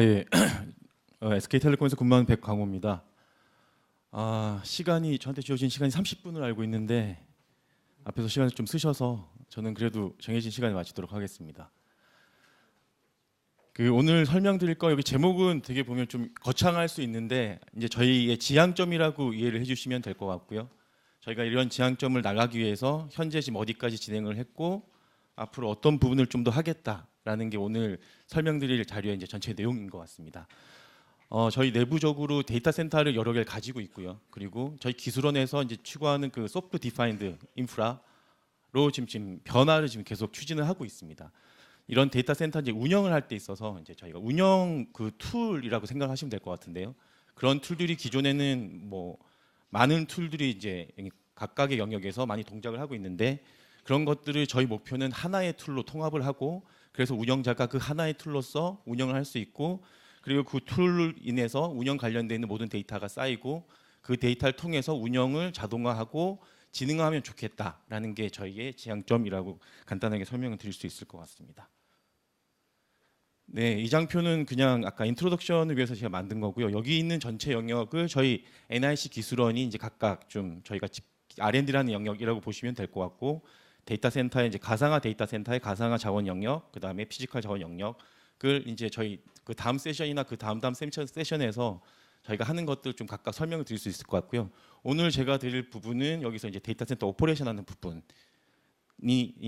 예. SK텔레콤에서 근무하는 백광호입니다. 시간이 저한테 주어진 시간이 30분을 알고 있는데 앞에서 시간을 좀 쓰셔서 저는 그래도 정해진 시간에 마치도록 하겠습니다. 오늘 설명드릴 거 여기 제목은 되게 보면 좀 거창할 수 있는데 이제 저희의 지향점이라고 이해를 해주시면 될 것 같고요. 저희가 이런 지향점을 나가기 위해서 현재 지금 어디까지 진행을 했고 앞으로 어떤 부분을 좀 더 하겠다라는 게 오늘 설명드릴 자료의 이제 전체 내용인 것 같습니다. 저희 내부적으로 데이터 센터를 여러 개를 가지고 있고요. 그리고 저희 기술원에서 이제 추구하는 그 소프트 디파인드 인프라로 지금 변화를 지금 계속 추진을 하고 있습니다. 이런 데이터 센터 이제 운영을 할 때 있어서 이제 저희가 운영 그 툴이라고 생각하시면 될 것 같은데요. 그런 툴들이 기존에는 뭐 많은 툴들이 이제 각각의 영역에서 많이 동작을 하고 있는데 그런 것들을 저희 목표는 하나의 툴로 통합을 하고 그래서 운영자가 그 하나의 툴로서 운영을 할 수 있고 그리고 그 툴을 인해서 운영 관련되어 있는 모든 데이터가 쌓이고 그 데이터를 통해서 운영을 자동화하고 지능화하면 좋겠다라는 게 저희의 지향점이라고 간단하게 설명을 드릴 수 있을 것 같습니다. 네, 이 장표는 그냥 아까 인트로덕션을 위해서 제가 만든 거고요. 여기 있는 전체 영역을 저희 NIC 기술원이 이제 각각 좀 저희가 R&D라는 영역이라고 보시면 될 것 같고 데이터 센터의 이제 가상화 데이터 센터의 가상화 자원 영역, 그다음에 피지컬 자원 영역을 이제 저희 그 다음 세션이나 그 다음 세션에서 저희가 하는 것들 좀 각각 설명을 드릴 수 있을 것 같고요. 오늘 제가 드릴 부분은 여기서 이제 데이터 센터 오퍼레이션 하는 부분이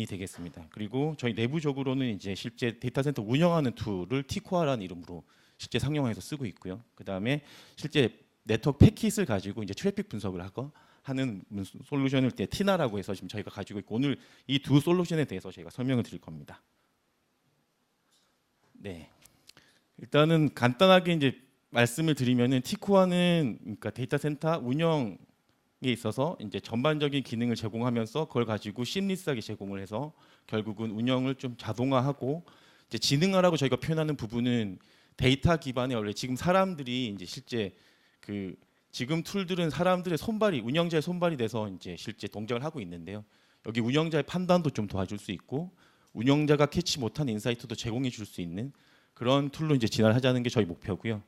되겠습니다. 그리고 저희 내부적으로는 이제 실제 데이터 센터 운영하는 툴을 티코아라는 이름으로 실제 상용화해서 쓰고 있고요. 그다음에 실제 네트워크 패킷을 가지고 이제 트래픽 분석을 하는 솔루션을 때 티나라고 해서 지금 저희가 가지고 있고 오늘 이 두 솔루션에 대해서 저희가 설명을 드릴 겁니다. 네. 일단은 간단하게 이제 말씀을 드리면은 티코아는 그러니까 데이터 센터 운영에 있어서 이제 전반적인 기능을 제공하면서 그걸 가지고 심리스하게 제공을 해서 결국은 운영을 좀 자동화하고 이제 지능화라고 저희가 표현하는 부분은 데이터 기반의 원래 지금 사람들이 이제 실제 그 지금 툴들은 사람들의 손발이 운영자의 손발이 돼서 이제 실제 동작을 하고 있는데요. 여기 운영자의 판단도 좀 도와줄 수 있고 운영자가 캐치 못한 인사이트도 제공해 줄 수 있는 그런 툴로 이제 진화를 하자는 게 저희 목표고요.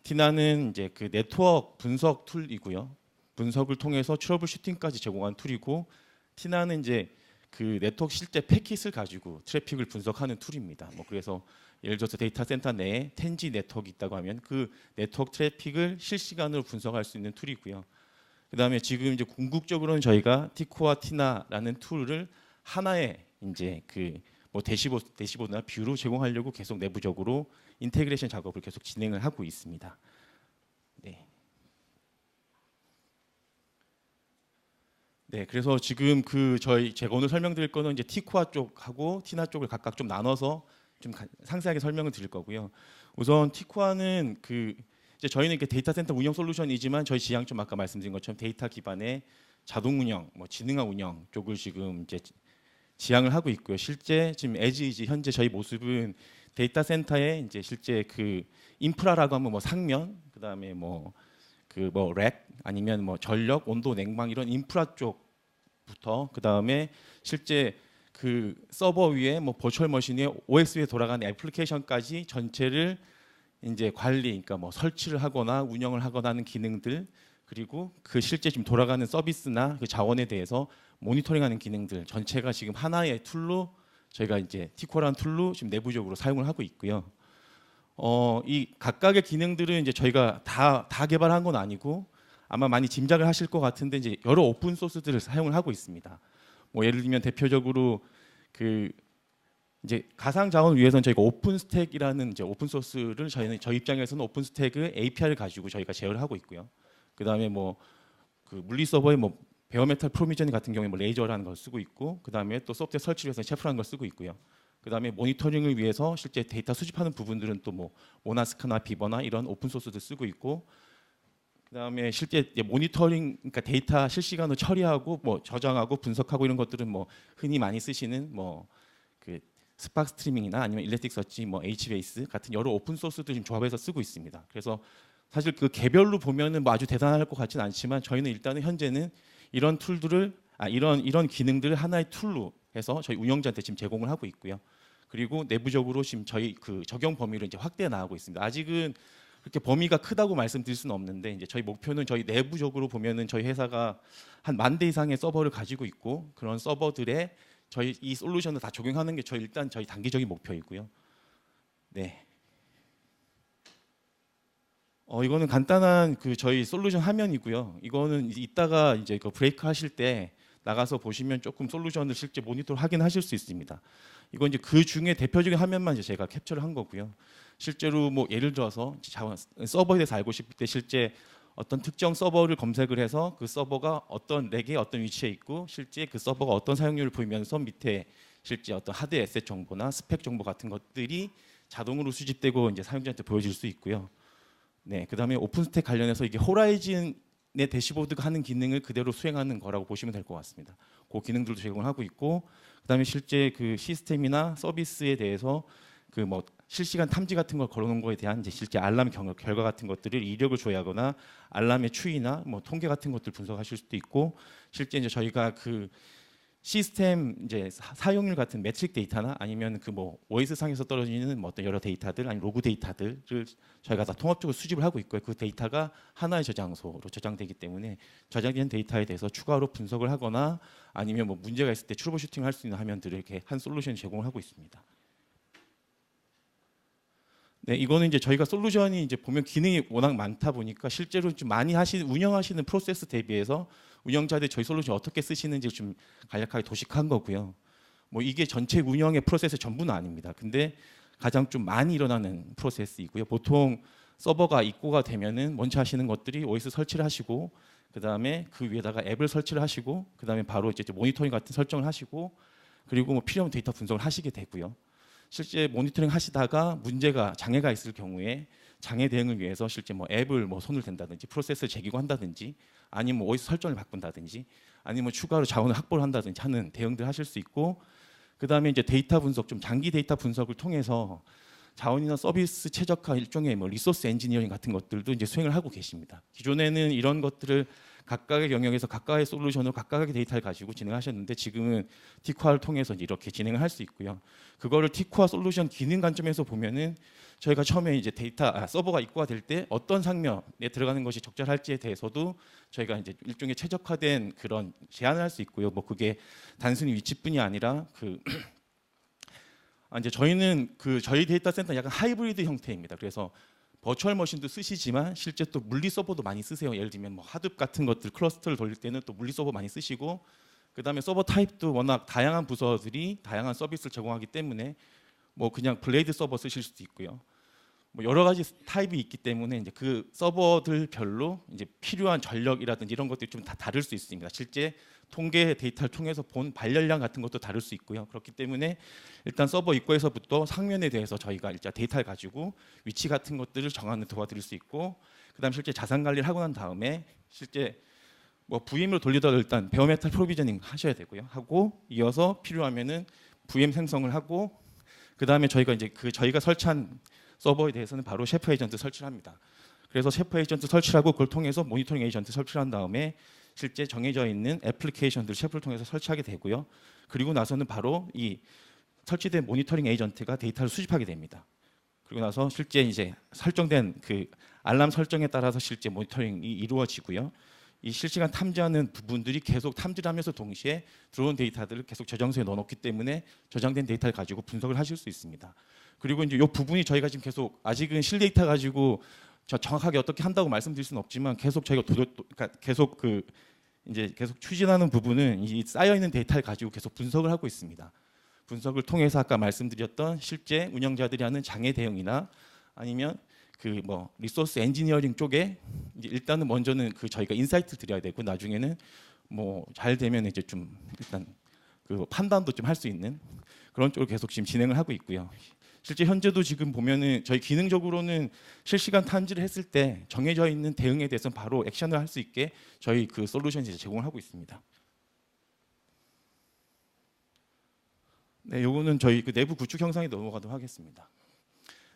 티나는 이제 그 네트워크 분석 툴이고요. 분석을 통해서 트러블 슈팅까지 제공한 툴이고 티나는 이제 그 네트워크 실제 패킷을 가지고 트래픽을 분석하는 툴입니다. 뭐 그래서 예를 들어서 데이터 센터 내에 텐지 네트워크 있다고 하면 그 네트워크 트래픽을 실시간으로 분석할 수 있는 툴이고요. 그다음에 지금 이제 궁극적으로는 저희가 티코와 티나라는 툴을 하나의 이제 그 뭐 대시보드나 뷰로 제공하려고 계속 내부적으로 인테그레이션 작업을 계속 진행을 하고 있습니다. 네. 네, 그래서 지금 제가 오늘 설명드릴 거는 이제 티코아 쪽하고 티나 쪽을 각각 좀 나눠서 좀 상세하게 설명을 드릴 거고요. 우선 티코아는 이제 저희는 이렇게 데이터 센터 운영 솔루션이지만 저희 지향점 아까 말씀드린 것처럼 데이터 기반의 자동 운영, 뭐 지능화 운영 쪽을 지금 이제 지향을 하고 있고요. 실제 지금 에지이지 현재 저희 모습은 데이터 센터에 이제 실제 그 인프라라고 하면 뭐 상면, 그다음에 랙 아니면 뭐 전력, 온도, 냉방 이런 인프라 쪽부터 그다음에 실제 그 서버 위에 뭐 버추얼 머신 위에 OS 위에 돌아가는 애플리케이션까지 전체를 이제 관리, 그러니까 뭐 설치를 하거나 운영을 하거나 하는 기능들 그리고 그 실제 지금 돌아가는 서비스나 그 자원에 대해서 모니터링하는 기능들 전체가 지금 하나의 툴로 저희가 이제 티코라는 툴로 지금 내부적으로 사용을 하고 있고요. 이 각각의 기능들은 이제 저희가 다 개발한 건 아니고 아마 많이 짐작을 하실 것 같은데 이제 여러 오픈 소스들을 사용을 하고 있습니다. 뭐 예를 들면 대표적으로 그 이제 가상 자원을 위해서는 저희가 오픈 스택이라는 이제 오픈 소스를 저희 입장에서는 오픈 스택의 API를 가지고 저희가 제어를 하고 있고요. 그다음에 뭐 그 물리 서버에 뭐 베어메탈 프로비저닝 같은 경우에 뭐 레이저라는 걸 쓰고 있고 그다음에 또 소프트웨어 설치를 위해서 셰프라는 걸 쓰고 있고요. 그다음에 모니터링을 위해서 실제 데이터 수집하는 부분들은 또 뭐 모나스크나 비버나 이런 오픈 소스도 쓰고 있고 그다음에 실제 모니터링 그러니까 데이터 실시간으로 처리하고 뭐 저장하고 분석하고 이런 것들은 뭐 흔히 많이 쓰시는 뭐 그 스파크 스트리밍이나 아니면 일렉틱서치 뭐 HBase 같은 여러 오픈 소스들 지금 조합해서 쓰고 있습니다. 그래서 사실 그 개별로 보면은 뭐 아주 대단할 것 같지는 않지만 저희는 일단은 현재는 이런 툴들을 이런 기능들을 하나의 툴로 해서 저희 운영자한테 지금 제공을 하고 있고요. 그리고 내부적으로 지금 저희 그 적용 범위를 이제 확대해 나가고 있습니다. 아직은 그렇게 범위가 크다고 말씀드릴 수는 없는데 이제 저희 목표는 저희 내부적으로 보면은 저희 회사가 한 10,000대 이상의 서버를 가지고 있고 그런 서버들에 저희 이 솔루션을 다 적용하는 게 저희 일단 저희 단기적인 목표이고요. 네. 이거는 간단한 그 저희 솔루션 화면이고요. 이거는 이따가 이제 그 브레이크 하실 때 나가서 보시면 조금 솔루션을 실제 모니터로 확인하실 수 있습니다. 이건 이제 그 중에 대표적인 화면만 이제 제가 캡처를 한 거고요. 실제로 뭐 예를 들어서 서버에 대해서 알고 싶을 때 실제 어떤 특정 서버를 검색을 해서 그 서버가 어떤 렉에 어떤 위치에 있고 실제 그 서버가 어떤 사용률을 보이면서 밑에 실제 어떤 하드 에셋 정보나 스펙 정보 같은 것들이 자동으로 수집되고 이제 사용자한테 보여질 수 있고요. 네, 그다음에 오픈스택 관련해서 이게 호라이즌의 대시보드가 하는 기능을 그대로 수행하는 거라고 보시면 될 것 같습니다. 그 기능들도 제공을 하고 있고, 그다음에 실제 그 시스템이나 서비스에 대해서 그 뭐 실시간 탐지 같은 걸 걸어놓은 거에 대한 이제 실제 알람 결과 같은 것들을 이력을 조회하거나 알람의 추이나 뭐 통계 같은 것들 분석하실 수도 있고, 실제 이제 저희가 그 시스템 이제 사용률 같은 매트릭 데이터나 아니면 그 뭐 OS 상에서 떨어지는 뭐 어떤 여러 데이터들 아니 로그 데이터들을 저희가 다 통합적으로 수집을 하고 있고요. 그 데이터가 하나의 저장소로 저장되기 때문에 저장된 데이터에 대해서 추가로 분석을 하거나 아니면 뭐 문제가 있을 때 트러블 슈팅을 할 수 있는 화면들을 이렇게 한 솔루션 제공을 하고 있습니다. 네, 이거는 이제 저희가 솔루션이 이제 보면 기능이 워낙 많다 보니까 실제로 좀 많이 운영하시는 프로세스 대비해서 운영자들이 저희 솔루션 어떻게 쓰시는지 좀 간략하게 도식한 거고요. 뭐 이게 전체 운영의 프로세스 전부는 아닙니다. 근데 가장 좀 많이 일어나는 프로세스이고요. 보통 서버가 입고가 되면은 먼저 하시는 것들이 OS 설치를 하시고 그다음에 그 위에다가 앱을 설치를 하시고 그다음에 바로 이제 모니터링 같은 설정을 하시고 그리고 뭐 필요한 데이터 분석을 하시게 되고요. 실제 모니터링 하시다가 문제가 장애가 있을 경우에 장애 대응을 위해서 실제 뭐 앱을 뭐 손을 댄다든지 프로세스를 재기고 한다든지 아니면 뭐 OS 설정을 바꾼다든지 아니면 추가로 자원을 확보를 한다든지 하는 대응들 하실 수 있고 그다음에 이제 데이터 분석 좀 장기 데이터 분석을 통해서 자원이나 서비스 최적화 일종의 뭐 리소스 엔지니어링 같은 것들도 이제 수행을 하고 계십니다. 기존에는 이런 것들을 각각의 영역에서 각각의 솔루션으로 각각의 데이터를 가지고 진행하셨는데 지금은 티쿠아를 통해서 이렇게 진행을 할 수 있고요. 그거를 티쿠아 솔루션 기능 관점에서 보면은 저희가 처음에 이제 서버가 입고가 될 때 어떤 상명에 들어가는 것이 적절할지에 대해서도 저희가 이제 일종의 최적화된 그런 제안을 할 수 있고요. 뭐 그게 단순히 위치뿐이 아니라 이제 저희는 그 저희 데이터 센터 약간 하이브리드 형태입니다. 그래서 버추얼 머신도 쓰시지만 실제 또 물리 서버도 많이 쓰세요. 예를 들면 뭐 하둡 같은 것들 클러스터를 돌릴 때는 또 물리 서버 많이 쓰시고 그다음에 서버 타입도 워낙 다양한 부서들이 다양한 서비스를 제공하기 때문에 뭐 그냥 블레이드 서버 쓰실 수도 있고요. 뭐 여러 가지 타입이 있기 때문에 이제 그 서버들별로 이제 필요한 전력이라든지 이런 것들이 좀 다 다를 수 있습니다. 실제 통계 데이터를 통해서 본 발열량 같은 것도 다를 수 있고요. 그렇기 때문에 일단 서버 입구에서부터 상면에 대해서 저희가 일단 데이터를 가지고 위치 같은 것들을 정하는 도와드릴 수 있고 그다음 실제 자산 관리를 하고 난 다음에 실제 뭐 VM으로 돌리더라도 일단 베어메탈 프로비저닝 하셔야 되고요. 하고 이어서 필요하면은 VM 생성을 하고 그다음에 저희가 이제 저희가 설치한 서버에 대해서는 바로 셰프 에이전트 설치를 합니다. 그래서 셰프 에이전트 설치를 하고 그걸 통해서 모니터링 에이전트 설치를 한 다음에 실제 정해져 있는 애플리케이션들 셰프를 통해서 설치하게 되고요. 그리고 나서는 바로 이 설치된 모니터링 에이전트가 데이터를 수집하게 됩니다. 그리고 나서 실제 이제 설정된 그 알람 설정에 따라서 실제 모니터링이 이루어지고요. 이 실시간 탐지하는 부분들이 계속 탐지를 하면서 동시에 들어온 데이터들을 계속 저장소에 넣어놓기 때문에 저장된 데이터를 가지고 분석을 하실 수 있습니다. 그리고 이제 이 부분이 저희가 지금 계속 아직은 실데이터 가지고 정확하게 어떻게 한다고 말씀드릴 수는 없지만 계속 저희가 그러니까 계속 계속 추진하는 부분은 이 쌓여 있는 데이터를 가지고 계속 분석을 하고 있습니다. 분석을 통해서 아까 말씀드렸던 실제 운영자들이 하는 장애 대응이나 아니면 그 뭐 리소스 엔지니어링 쪽에 이제 일단은 먼저는 저희가 인사이트를 드려야 되고 나중에는 뭐 잘 되면 이제 좀 일단 그 판단도 좀 할 수 있는 그런 쪽으로 계속 지금 진행을 하고 있고요. 실제 현재도 지금 보면은 저희 기능적으로는 실시간 탐지를 했을 때 정해져 있는 대응에 대해서 바로 액션을 할 수 있게 저희 그 솔루션이 이제 제공을 하고 있습니다. 네, 요거는 저희 그 내부 구축 형상에 넘어가도록 하겠습니다.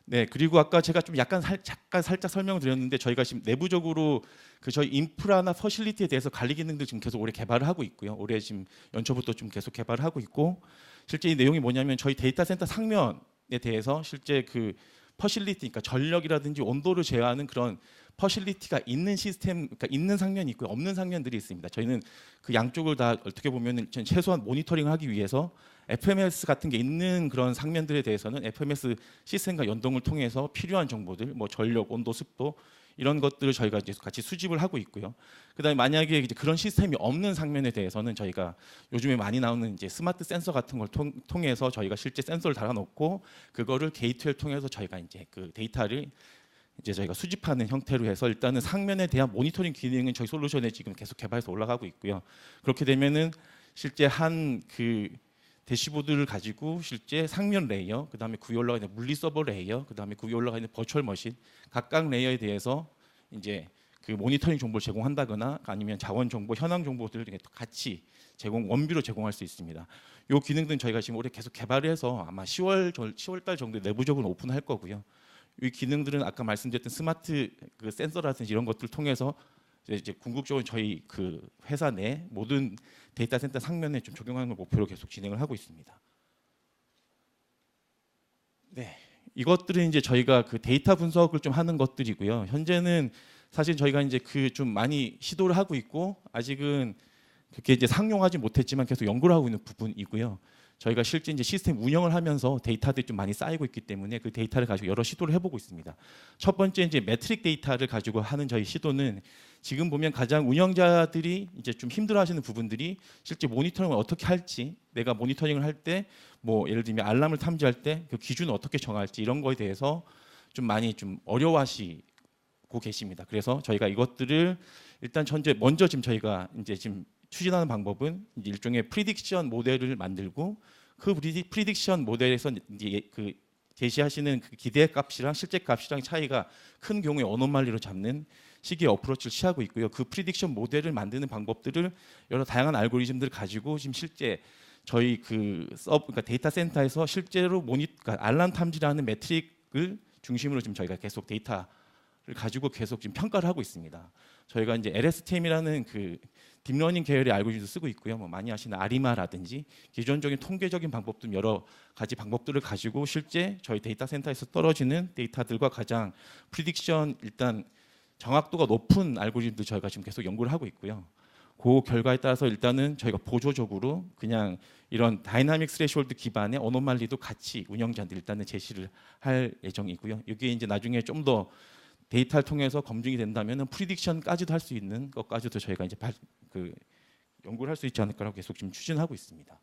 네, 그리고 아까 제가 좀 잠깐 살짝 설명을 드렸는데 저희가 지금 내부적으로 그 저희 인프라나 퍼실리티에 대해서 관리 기능도 지금 계속 올해 개발을 하고 있고요. 올해 지금 연초부터 좀 계속 개발을 하고 있고 실제 이 내용이 뭐냐면 저희 데이터 센터 상면에 대해서 실제 그 퍼실리티, 그러니까 전력이라든지 온도를 제어하는 그런 퍼실리티가 있는 시스템, 그러니까 있는 상면이 있고 없는 상면들이 있습니다. 저희는 그 양쪽을 다 어떻게 보면 최소한 모니터링을 하기 위해서 FMS 같은 게 있는 그런 상면들에 대해서는 FMS 시스템과 연동을 통해서 필요한 정보들, 뭐 전력, 온도, 습도 이런 것들을 저희가 이제 같이 수집을 하고 있고요. 그다음에 만약에 이제 그런 시스템이 없는 상면에 대해서는 저희가 요즘에 많이 나오는 이제 스마트 센서 같은 걸 통해서 저희가 실제 센서를 달아놓고 그거를 게이트웨이를 통해서 저희가 이제 그 데이터를 이제 저희가 수집하는 형태로 해서 일단은 상면에 대한 모니터링 기능은 저희 솔루션에 지금 계속 개발해서 올라가고 있고요. 그렇게 되면은 실제 한 그 대시보드를 가지고 실제 상면 레이어, 그다음에 그 위에 올라가 있는 물리 서버 레이어, 그다음에 그 위에 올라가 있는 버추얼 머신 각각 레이어에 대해서 이제 그 모니터링 정보를 제공한다거나 아니면 자원 정보, 현황 정보들을 같이 원비로 제공할 수 있습니다. 이 기능들은 저희가 지금 올해 계속 개발을 해서 아마 10월 달 정도에 내부적으로 오픈할 거고요. 이 기능들은 아까 말씀드렸던 스마트 그 센서라든지 이런 것들을 통해서 이제 궁극적으로 저희 그 회사 내 모든 데이터 센터 상면에 좀 적용하는 걸 목표로 계속 진행을 하고 있습니다. 네, 이것들은 이제 저희가 그 데이터 분석을 좀 하는 것들이고요. 현재는 사실 저희가 이제 그 좀 많이 시도를 하고 있고 아직은 그렇게 이제 상용하지 못했지만 계속 연구를 하고 있는 부분이고요. 저희가 실제 이제 시스템 운영을 하면서 데이터들이 좀 많이 쌓이고 있기 때문에 그 데이터를 가지고 여러 시도를 해보고 있습니다. 첫 번째 이제 매트릭 데이터를 가지고 하는 저희 시도는 지금 보면 가장 운영자들이 이제 좀 힘들어하시는 부분들이 실제 모니터링을 어떻게 할지, 내가 모니터링을 할 때 뭐 예를 들면 알람을 탐지할 때 그 기준을 어떻게 정할지 이런 거에 대해서 좀 많이 좀 어려워하시고 계십니다. 그래서 저희가 이것들을 일단 먼저 지금 저희가 이제 지금 추진하는 방법은 이제 일종의 프리딕션 모델을 만들고 그 프리딕션 모델에서 이제 그 제시하시는 그 기대 값이랑 실제 값이랑 차이가 큰 경우에 어노말리로 잡는 시기의 어프로치를 취하고 있고요. 그 프리딕션 모델을 만드는 방법들을 여러 다양한 알고리즘들을 가지고 지금 실제 저희 그러니까 데이터 센터에서 실제로 그러니까 알람 탐지라는 매트릭을 중심으로 지금 저희가 계속 데이터를 가지고 계속 지금 평가를 하고 있습니다. 저희가 이제 LSTM이라는 그 딥러닝 계열의 알고리즘도 쓰고 있고요. 뭐 많이 아시는 아리마라든지 기존적인 통계적인 방법 등 여러 가지 방법들을 가지고 실제 저희 데이터 센터에서 떨어지는 데이터들과 가장 프리딕션 일단 정확도가 높은 알고리즘도 저희가 지금 계속 연구를 하고 있고요. 그 결과에 따라서 일단은 저희가 보조적으로 그냥 이런 다이나믹 스레시홀드 기반의 어노말리도 같이 운영자한테 일단은 제시를 할 예정이고요. 이게 이제 나중에 좀 더 데이터를 통해서 검증이 된다면은 프리딕션까지도 할 수 있는 것까지도 저희가 이제 연구를 할 수 있지 않을까라고 계속 지금 추진하고 있습니다.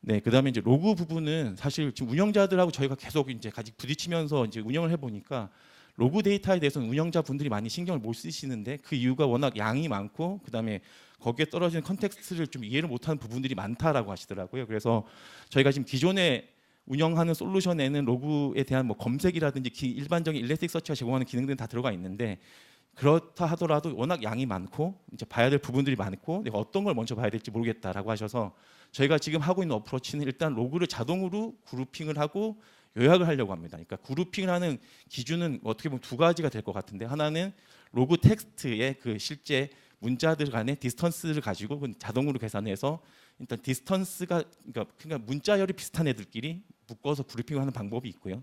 네, 그다음에 이제 로그 부분은 사실 지금 운영자들하고 저희가 계속 이제 같이 부딪히면서 이제 운영을 해보니까 로그 데이터에 대해서는 운영자 분들이 많이 신경을 못 쓰시는데 그 이유가 워낙 양이 많고 그다음에 거기에 떨어지는 컨텍스트를 좀 이해를 못하는 부분들이 많다라고 하시더라고요. 그래서 저희가 지금 기존에 운영하는 솔루션에는 로그에 대한 뭐 검색이라든지 일반적인 일렉틱서치가 제공하는 기능들은 다 들어가 있는데 그렇다 하더라도 워낙 양이 많고 이제 봐야 될 부분들이 많고 내가 어떤 걸 먼저 봐야 될지 모르겠다라고 하셔서 저희가 지금 하고 있는 어프로치는 일단 로그를 자동으로 그룹핑을 하고 요약을 하려고 합니다. 그러니까 그룹핑을 하는 기준은 어떻게 보면 두 가지가 될 것 같은데 하나는 로그 텍스트의 그 실제 문자들 간의 디스턴스를 가지고 자동으로 계산해서 일단 디스턴스가 그러니까 문자열이 비슷한 애들끼리 묶어서 그룹핑을 하는 방법이 있고요.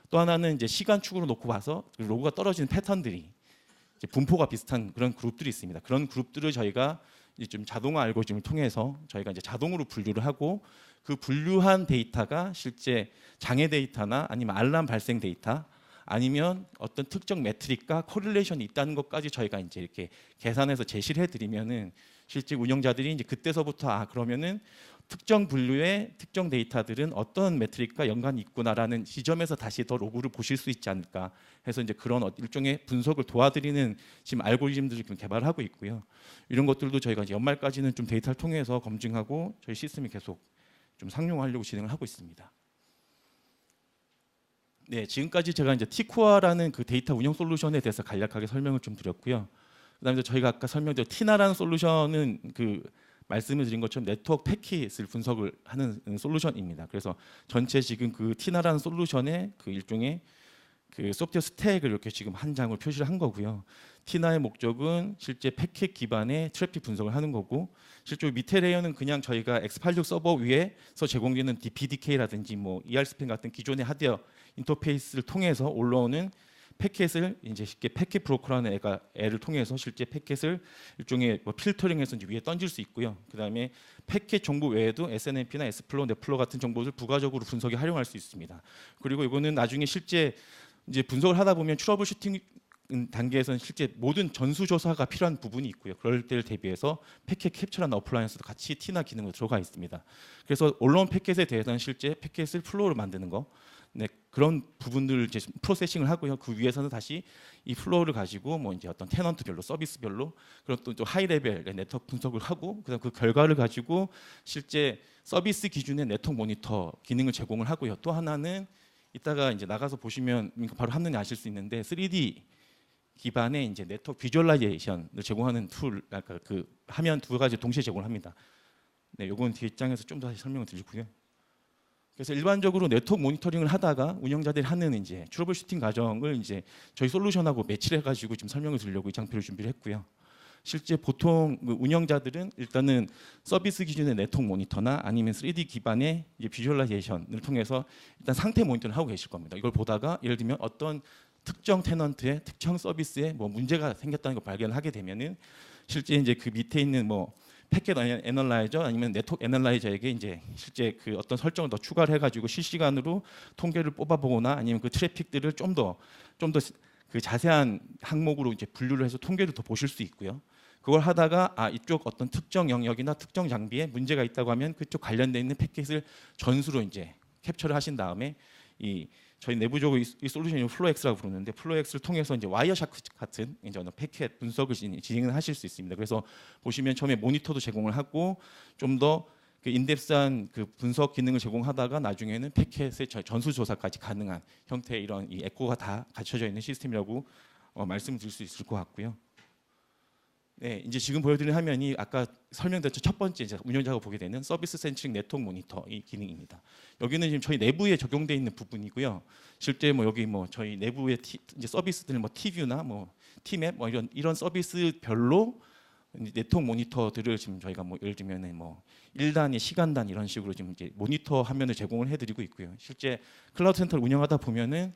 또 하나는 이제 시간축으로 놓고 봐서 로그가 떨어지는 패턴들이 이제 분포가 비슷한 그런 그룹들이 있습니다. 그런 그룹들을 저희가 이제 좀 자동화 알고리즘을 통해서 저희가 이제 자동으로 분류를 하고 그 분류한 데이터가 실제 장애 데이터나 아니면 알람 발생 데이터 아니면 어떤 특정 매트릭과 코릴레이션이 있다는 것까지 저희가 이제 이렇게 계산해서 제시를 해드리면은 실제 운영자들이 이제 그때서부터 그러면은 특정 분류의 특정 데이터들은 어떤 매트릭과 연관이 있구나라는 지점에서 다시 더 로그를 보실 수 있지 않을까 해서 이제 그런 일종의 분석을 도와드리는 지금 알고리즘들을 개발을 하고 있고요. 이런 것들도 저희가 이제 연말까지는 좀 데이터를 통해서 검증하고 저희 시스템이 계속 좀 상용화하려고 진행을 하고 있습니다. 네, 지금까지 제가 이제 티코아라는 그 데이터 운영 솔루션에 대해서 간략하게 설명을 좀 드렸고요. 그다음에 저희가 아까 설명드린 티나라는 솔루션은 그 말씀을 드린 것처럼 네트워크 패킷을 분석을 하는 솔루션입니다. 그래서 전체 지금 그 티나라는 솔루션의 그 일종의 그 소프트웨어 스택을 이렇게 지금 한 장을 표시를 한 거고요. 티나의 목적은 실제 패킷 기반의 트래픽 분석을 하는 거고, 실제 밑에 레이어는 그냥 저희가 X86 서버 위에서 제공되는 BDK라든지 뭐 ER스팬 같은 기존의 하드웨어 인터페이스를 통해서 올라오는 패킷을 이제 쉽게 패킷 브로커라는 애를 통해서 실제 패킷을 일종의 뭐 필터링해서 이제 위에 던질 수 있고요. 그다음에 패킷 정보 외에도 SNMP나 S플로우, 넷플로우 같은 정보를 부가적으로 분석에 활용할 수 있습니다. 그리고 이거는 나중에 실제 이제 분석을 하다 보면 트러블 슈팅 단계에서는 실제 모든 전수 조사가 필요한 부분이 있고요. 그럴 때를 대비해서 패킷 캡처라는 어플라이언스도 같이 티나 기능으로 들어가 있습니다. 그래서 올라온 패킷에 대해서는 실제 패킷을 플로우를 만드는 거, 네, 그런 부분들을 이제 프로세싱을 하고요. 그 위에서는 다시 이 플로우를 가지고 뭐 이제 어떤 테넌트별로, 서비스별로 그런 또 하이 레벨의 네트워크 분석을 하고, 그다음 그 결과를 가지고 실제 서비스 기준의 네트워크 모니터 기능을 제공을 하고요. 또 하나는 이따가 이제 나가서 보시면 바로 한눈에 아실 수 있는데 3D 기반의 이제 네트워크 비주얼라이제이션을 제공하는 툴, 아까 그 화면 두 가지 동시에 제공을 합니다. 네, 요건 뒷장에서 좀 더 다시 설명을 드리고요. 그래서 일반적으로 네트워크 모니터링을 하다가 운영자들이 하는 이제 트러블 슈팅 과정을 이제 저희 솔루션하고 매치를 해가지고 지금 설명을 드리려고 이 장표를 준비를 했고요. 실제 보통 운영자들은 일단은 서비스 기준의 네트워크 모니터나 아니면 3D 기반의 이제 비주얼라이제이션을 통해서 일단 상태 모니터를 하고 계실 겁니다. 이걸 보다가 예를 들면 어떤 특정 테넌트의 특정 서비스에 뭐 문제가 생겼다는 걸 발견을 하게 되면은 실제 이제 그 밑에 있는 뭐 패킷 애널라이저 아니면 네트워크 애널라이저에게 이제 실제 그 어떤 설정을 더 추가를 해가지고 실시간으로 통계를 뽑아보거나 아니면 그 트래픽들을 좀 더 그 자세한 항목으로 이제 분류를 해서 통계를 더 보실 수 있고요. 그걸 하다가 아 이쪽 어떤 특정 영역이나 특정 장비에 문제가 있다고 하면 그쪽 관련돼 있는 패킷을 전수로 이제 캡처를 하신 다음에 이 저희 내부적으로 이 솔루션이 플로엑스라고 부르는데 플로엑스를 통해서 이제 와이어샤크 같은 이제 어떤 패킷 분석을 진행을 하실 수 있습니다. 그래서 보시면 처음에 모니터도 제공을 하고 좀 더 그 인덱스한 그 분석 기능을 제공하다가 나중에는 패킷의 전수 조사까지 가능한 형태의 이런 이 에코가 다 갖춰져 있는 시스템이라고 말씀드릴 수 있을 것 같고요. 네, 이제 지금 보여드린 화면이 아까 설명드렸던 첫 번째 이제 운영자가 보게 되는 서비스 센트릭 네트워크 모니터 이 기능입니다. 여기는 지금 저희 내부에 적용되어 있는 부분이고요. 실제 뭐 여기 뭐 저희 내부의 이제 서비스들 뭐 티뷰나 뭐 티맵 뭐 이런 서비스별로 네트워크 모니터들을 지금 저희가 뭐 예를 들면은 뭐 1단위, 시간단 이런 식으로 지금 이제 모니터 화면을 제공을 해드리고 있고요. 실제 클라우드 센터를 운영하다 보면은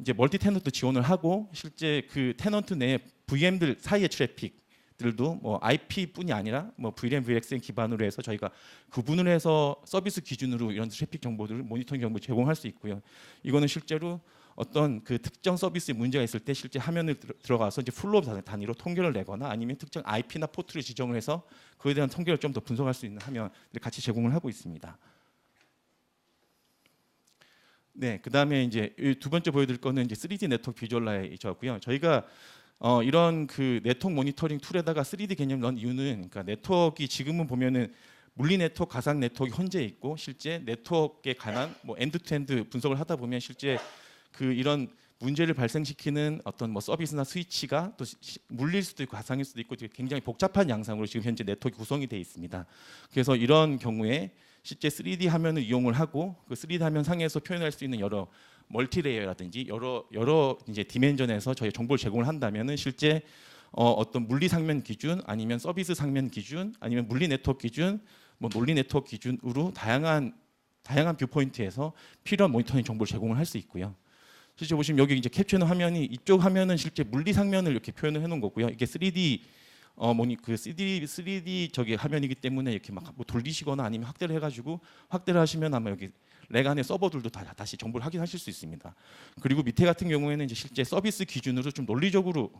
이제 멀티 테넌트 지원을 하고 실제 그 테넌트 내 VM들 사이의 트래픽 들도 뭐 IP뿐이 아니라 뭐 VLAN, VXLAN 기반으로 해서 저희가 구분을 해서 서비스 기준으로 이런 트래픽 정보들을 모니터링 정보 제공할 수 있고요. 이거는 실제로 어떤 그 특정 서비스에 문제가 있을 때 실제 화면을 들어가서 이제 플로우 단위로 통계를 내거나 아니면 특정 IP나 포트를 지정을 해서 그에 대한 통계를 좀 더 분석할 수 있는 화면을 같이 제공을 하고 있습니다. 네, 그다음에 이제 두 번째 보여드릴 거는 이제 3D 네트워크 비주얼라이저고요. 저희가 이런 그 네트워크 모니터링 툴에다가 3D 개념을 넣은 이유는 그러니까 네트워크가 지금은 보면은 물리 네트워크, 가상 네트워크 현재 있고 실제 네트워크에 관한 뭐 엔드투엔드 분석을 하다 보면 실제 그 이런 문제를 발생시키는 어떤 뭐 서비스나 스위치가 또 물릴 수도 있고 가상일 수도 있고 굉장히 복잡한 양상으로 지금 현재 네트워크 구성이 되어 있습니다. 그래서 이런 경우에 실제 3D 화면을 이용을 하고 그 3D 화면 상에서 표현할 수 있는 여러 멀티레이어라든지 여러 이제 디멘전에서 저희 정보를 제공을 한다면은 실제 어떤 물리 상면 기준 아니면 서비스 상면 기준 아니면 물리 네트워크 기준 뭐 논리 네트워크 기준으로 다양한 뷰포인트에서 필요한 모니터링 정보를 제공을 할 수 있고요. 실제 보시면 여기 이제 캡처는 화면이 이쪽 화면은 실제 물리 상면을 이렇게 표현을 해놓은 거고요. 이게 3D 그 3D 저기 화면이기 때문에 이렇게 막 뭐 돌리시거나 아니면 확대를 해가지고 확대를 하시면 아마 여기 렉 안에 서버들도 다시 정보를 확인하실 수 있습니다. 그리고 밑에 같은 경우에는 이제 실제 서비스 기준으로 좀 논리적으로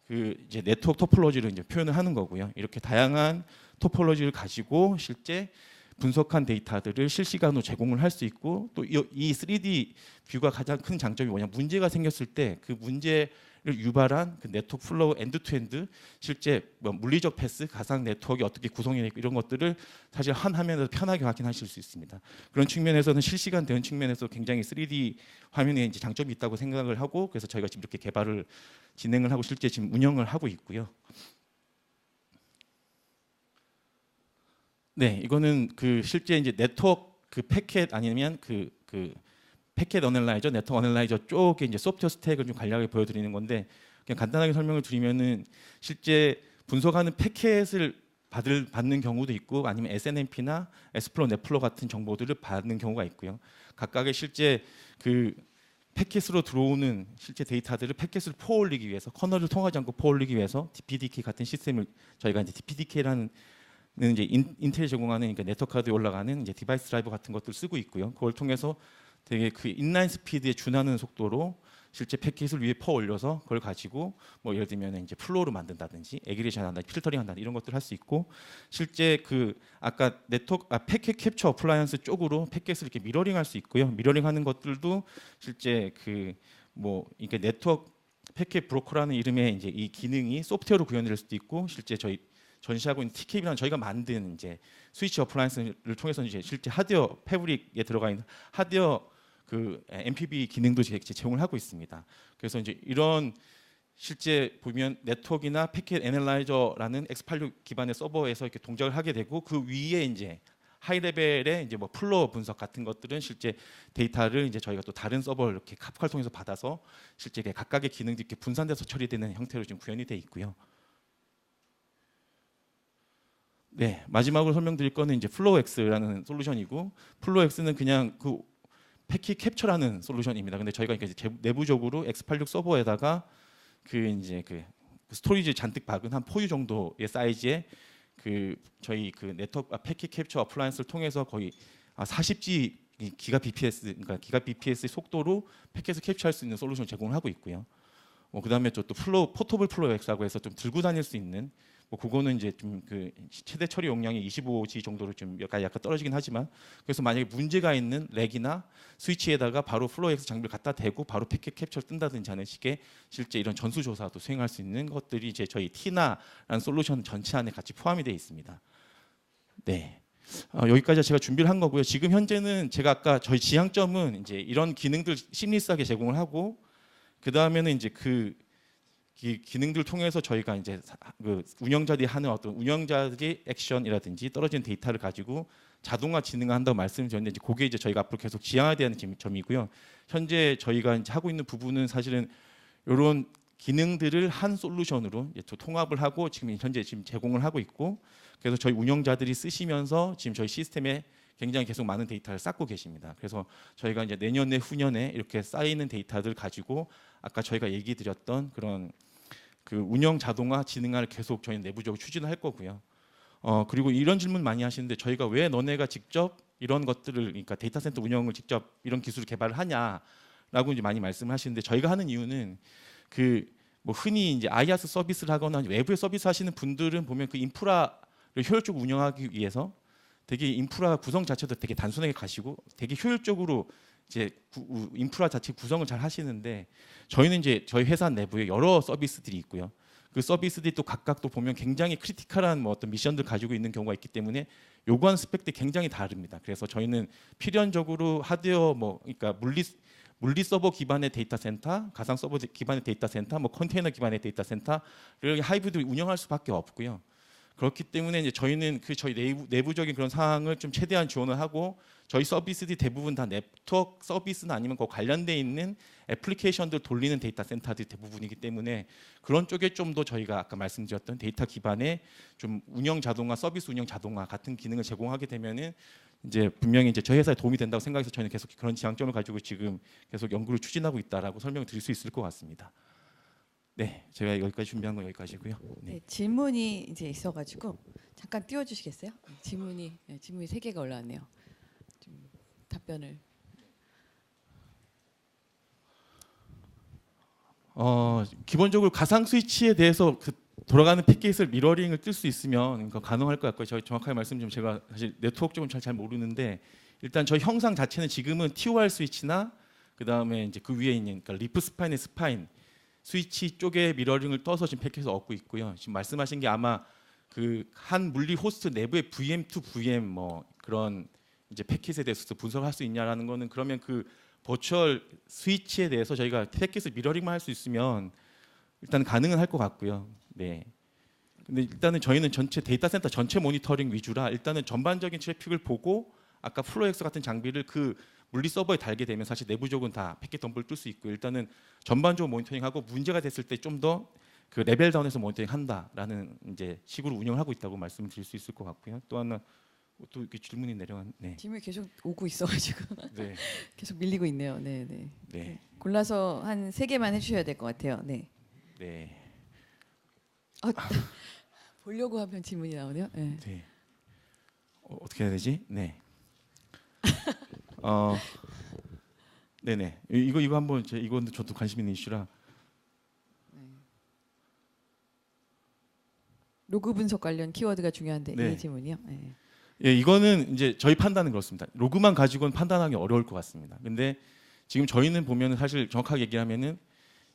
그 이제 네트워크 토폴로지를 이제 표현을 하는 거고요. 이렇게 다양한 토폴로지를 가지고 실제 분석한 데이터들을 실시간으로 제공을 할 수 있고 또 이 3D 뷰가 가장 큰 장점이 뭐냐 문제가 생겼을 때 그 문제를 유발한 그 네트워크 플로우 엔드투엔드 실제 뭐 물리적 패스 가상 네트워크가 어떻게 구성이 되고 이런 것들을 사실 한 화면에서 편하게 확인하실 수 있습니다. 그런 측면에서는 실시간 대응 측면에서 굉장히 3D 화면에 이제 장점이 있다고 생각을 하고 그래서 저희가 지금 이렇게 개발을 진행을 하고 실제 지금 운영을 하고 있고요. 네, 이거는 그 실제 이제 네트워크 그 패켓 아니면 그 패킷 어널라이저, 네트워크 어널라이저 쪽에 이제 소프트웨어 스택을 좀 간략하게 보여드리는 건데 그냥 간단하게 설명을 드리면은 실제 분석하는 패킷을 받는 경우도 있고 아니면 SNMP나 S플로, 넷플로 같은 정보들을 받는 경우가 있고요. 각각의 실제 그 패킷으로 들어오는 실제 데이터들을 패킷을 퍼올리기 위해서 커널을 통하지 않고 퍼올리기 위해서 DPDK 같은 시스템을 저희가 이제 DPDK라는 이제 인텔이 제공하는 그러니까 네트워크 카드에 올라가는 이제 디바이스 드라이버 같은 것들 쓰고 있고요. 그걸 통해서 되게 그 인라인 스피드에 준하는 속도로 실제 패킷을 위에 퍼 올려서 그걸 가지고 뭐 예를 들면 이제 플로우를 만든다든지 애그리게이션 한다, 필터링 한다 이런 것들 을 할 수 있고 실제 그 아까 패킷 캡처 어플라이언스 쪽으로 패킷을 이렇게 미러링할 수 있고요. 미러링하는 것들도 실제 그 뭐 이게 네트워크 패킷 브로커라는 이름의 이제 이 기능이 소프트웨어로 구현될 수도 있고 실제 저희 전시하고 있는 TKB라는 저희가 만든 이제 스위치 어플라이언스를 통해서 이제 실제 하드웨어 패브릭에 들어가 있는 하드웨어 그 MPB 기능도 제공을 하고 있습니다. 그래서 이제 이런 실제 보면 네트워크나 패킷 애널라이저라는 X86 기반의 서버에서 이렇게 동작을 하게 되고 그 위에 이제 하이 레벨의 이제 뭐 플로어 분석 같은 것들은 실제 데이터를 이제 저희가 또 다른 서버를 이렇게 카프카를 통해서 받아서 실제 각각의 기능들이 이렇게 분산돼서 처리되는 형태로 지금 구현이 돼 있고요. 네, 마지막으로 설명드릴 거는 이제 플로우X라는 솔루션이고 플로우X는 그냥 그 패킷 캡처라는 솔루션입니다. 근데 저희가 이제 내부적으로 X86 서버에다가 그 이제 그 스토리지 잔뜩 박은 한 포유 정도의 사이즈의 그 저희 그 네트워크 패킷 캡처 어플라이언스를 통해서 거의 40G 기가 bps 그러니까 기가 bps의 속도로 패킷을 캡처할 수 있는 솔루션 제공을 하고 있고요. 그다음에 또 포터블 플로우 X라고 해서 좀 들고 다닐 수 있는 그거는 이제 좀 그 최대 처리 용량이 25G 정도로 좀 약간 떨어지긴 하지만 그래서 만약에 문제가 있는 렉이나 스위치에다가 바로 플로우엑스 장비를 갖다 대고 바로 패킷 캡처를 뜬다든지 하는 식의 실제 이런 전수 조사도 수행할 수 있는 것들이 이제 저희 티나라는 솔루션 전체 안에 같이 포함이 되어 있습니다. 네. 여기까지 제가 준비를 한 거고요. 지금 현재는 제가 아까 저희 지향점은 이제 이런 기능들 심리스하게 제공을 하고 그 다음에는 이제 그 기능들을 통해서 저희가 이제 그 운영자들이 하는 어떤 운영자들의 액션이라든지 떨어진 데이터를 가지고 자동화 진행한다고 말씀드렸는데 이제 그게 이제 저희가 앞으로 계속 지향해야 되는 점이고요. 현재 저희가 이제 하고 있는 부분은 사실은 이런 기능들을 한 솔루션으로 이제 통합을 하고 지금 현재 제공을 하고 있고 그래서 저희 운영자들이 쓰시면서 지금 저희 시스템에 굉장히 계속 많은 데이터를 쌓고 계십니다. 그래서 저희가 이제 내년에 후년에 이렇게 쌓이는 데이터들 가지고 아까 저희가 얘기 드렸던 그런 그 운영 자동화 진행화를 계속 저희 내부적으로 추진을 할 거고요. 그리고 이런 질문 많이 하시는데 저희가 왜 너네가 직접 이런 것들을 그러니까 데이터 센터 운영을 직접 이런 기술을 개발을 하냐라고 이제 많이 말씀을 하시는데 저희가 하는 이유는 그 뭐 흔히 이제 IaaS 서비스를 하거나 외부에 서비스 하시는 분들은 보면 그 인프라를 효율적으로 운영하기 위해서 되게 인프라 구성 자체도 되게 단순하게 가시고 되게 효율적으로 이제 인프라 자체 구성을 잘 하시는데 저희는 이제 저희 회사 내부에 여러 서비스들이 있고요. 그 서비스들이 또 각각 또 보면 굉장히 크리티컬한 뭐 어떤 미션들 가지고 있는 경우가 있기 때문에 요구하는 스펙들이 굉장히 다릅니다. 그래서 저희는 필연적으로 하드웨어 뭐 그러니까 물리 서버 기반의 데이터 센터, 가상 서버 기반의 데이터 센터, 뭐 컨테이너 기반의 데이터 센터를 하이브리드 운영할 수밖에 없고요. 그렇기 때문에 이제 저희는 그 저희 내부적인 그런 사항을 좀 최대한 지원을 하고 저희 서비스들이 대부분 다 네트워크 서비스나 아니면 그 관련돼 있는 애플리케이션들 돌리는 데이터 센터들이 대부분이기 때문에 그런 쪽에 좀 더 저희가 아까 말씀드렸던 데이터 기반의 좀 운영 자동화, 서비스 운영 자동화 같은 기능을 제공하게 되면은 이제 분명히 이제 저희 회사에 도움이 된다고 생각해서 저희는 계속 그런 지향점을 가지고 지금 계속 연구를 추진하고 있다라고 설명을 드릴 수 있을 것 같습니다. 네, 제가 여기까지 준비한 건 여기까지고요. 네. 네, 질문이 이제 있어가지고 잠깐 띄워주시겠어요? 질문이 3개가 올라왔네요. 좀 답변을. 기본적으로 가상 스위치에 대해서 그 돌아가는 패킷을 미러링을 뜰 수 있으면 가능할 것 같고요. 저희 정확하게 말씀 좀 제가 사실 네트워크 쪽은 잘 모르는데 일단 저희 형상 자체는 지금은 TOR 스위치나 그 다음에 이제 그 위에 있는 그러니까 리프 스파인의 스파인 스위치 쪽에 미러링을 떠서 지금 패킷을 얻고 있고요. 지금 말씀하신 게 아마 그 한 물리 호스트 내부의 VM to VM 뭐 그런 이제 패킷에 대해서 분석할 수 있냐라는 거는 그러면 그 버추얼 스위치에 대해서 저희가 패킷을 미러링만 할 수 있으면 일단 가능은 할 것 같고요. 네. 근데 일단은 저희는 전체 데이터 센터 전체 모니터링 위주라 일단은 전반적인 트래픽을 보고 아까 플로엑스 같은 장비를 그 물리 서버에 달게 되면 사실 내부적으로는 다 패킷 덤프를 뜰 수 있고 일단은 전반적으로 모니터링하고 문제가 됐을 때 좀 더 그 레벨 다운해서 모니터링 한다라는 이제 식으로 운영을 하고 있다고 말씀드릴 수 있을 것 같고요. 또 하나 또 이렇게 질문이 내려간 네. 질문이 계속 오고 있어가지고 네. 계속 밀리고 있네요. 네, 네. 네. 골라서 한 3개만 해주셔야 될 것 같아요. 네. 네. 보려고 하면 질문이 나오네요. 네. 네. 어떻게 해야 되지? 네. 네네. 이거 한번 이건 저도 관심 있는 이슈라. 로그 분석 관련 키워드가 중요한데 네. 이 질문이요. 네. 예, 이거는 이제 저희 판단은 그렇습니다. 로그만 가지고는 판단하기 어려울 것 같습니다. 근데 지금 저희는 보면은 사실 정확하게 얘기하면은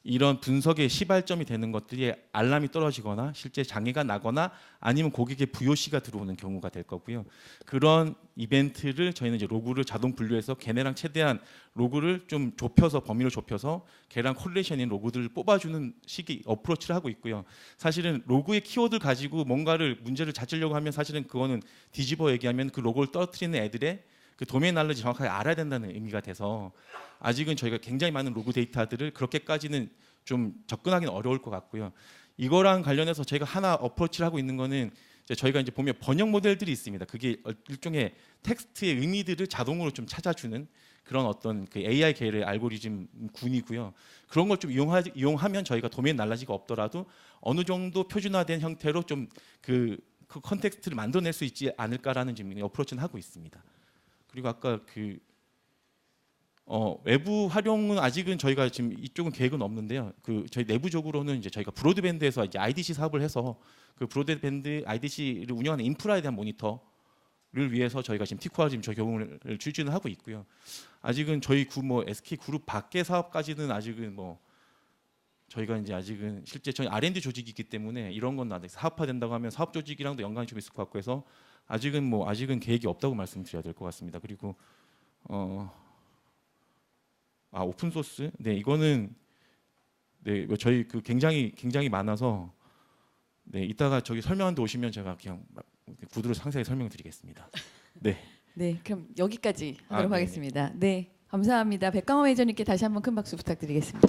이런 분석의 시발점이 되는 것들이 알람이 떨어지거나 실제 장애가 나거나 아니면 고객의 VOC가 들어오는 경우가 될 거고요. 그런 이벤트를 저희는 이제 로그를 자동 분류해서 걔네랑 최대한 로그를 좀 좁혀서 범위를 좁혀서 걔랑 콜레이션인 로그들을 뽑아주는 식의 어프로치를 하고 있고요. 사실은 로그의 키워드를 가지고 뭔가를 문제를 찾으려고 하면 사실은 그거는 뒤집어 얘기하면 그 로그를 떨어뜨리는 애들의 그 도메인 날러지 정확하게 알아야 된다는 의미가 돼서 아직은 저희가 굉장히 많은 로그 데이터들을 그렇게까지는 좀 접근하기는 어려울 것 같고요. 이거랑 관련해서 저희가 하나 어프로치를 하고 있는 거는 이제 저희가 이제 보면 번역 모델들이 있습니다. 그게 일종의 텍스트의 의미들을 자동으로 좀 찾아주는 그런 어떤 그 AI 계열의 알고리즘 군이고요. 그런 걸 좀 이용하면 저희가 도메인 날라지가 없더라도 어느 정도 표준화된 형태로 좀 그 컨텍스트를 만들어낼 수 있지 않을까라는 지금 어프로치는 하고 있습니다. 그리고 아까 그 외부 활용은 아직은 저희가 지금 이쪽은 계획은 없는데요. 그 저희 내부적으로는 이제 저희가 브로드밴드에서 이제 IDC 사업을 해서 그 브로드밴드 IDC를 운영하는 인프라에 대한 모니터를 위해서 저희가 지금 티코아 지금 적용을 추진을 하고 있고요. 아직은 저희 뭐 SK 그룹 밖의 사업까지는 아직은 뭐 저희가 이제 아직은 실제 저희 R&D 조직이기 때문에 이런 건 아직 사업화된다고 하면 사업 조직이랑도 연관이 좀 있을 것 같고 해서 아직은 계획이 없다고 말씀드려야 될 것 같습니다. 그리고 오픈 소스? 네, 이거는 네, 저희 그 굉장히 많아서 네, 이따가 저기 설명하는데 오시면 제가 그냥 구두로 상세히 설명드리겠습니다. 네. 네, 그럼 여기까지 하도록 네네. 하겠습니다. 네, 감사합니다. 백강호 매니저님께 다시 한번 큰 박수 부탁드리겠습니다.